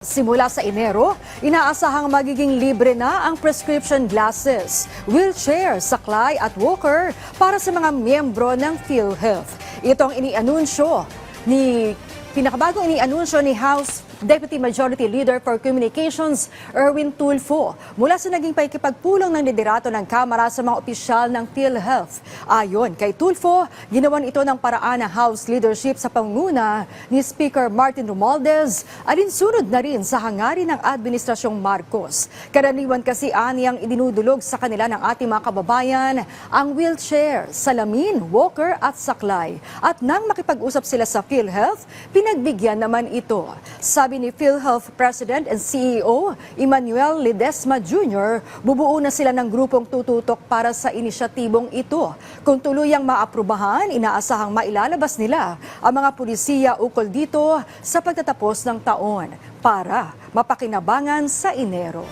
Simula sa Enero, inaasahang magiging libre na ang prescription glasses, wheelchair, saklay at walker para sa mga miyembro ng PhilHealth. Ito ang pinakabagong inianunsyo ni House Deputy Majority Leader for Communications, Erwin Tulfo, mula sa naging pakikipagpulong ng liderato ng Kamara sa mga opisyal ng PhilHealth. Ayon kay Tulfo, ginawan ito ng paraan ng House leadership sa pangunguna ni Speaker Martin Romualdez, alinsunod na rin sa hangarin ng Administrasyong Marcos. Karaniwan kasi aniyang idinudulog sa kanila ng ating mga kababayan ang wheelchair, salamin, walker at saklay. At nang makipag-usap sila sa PhilHealth, pinagbigyan naman ito. Sabi ni PhilHealth President and CEO Emmanuel Ledesma Jr., bubuo na sila ng grupong tututok para sa inisyatibong ito. Kung tuluyang maaprubahan, inaasahang mailalabas nila ang mga pulisiya ukol dito sa pagtatapos ng taon para mapakinabangan sa Enero.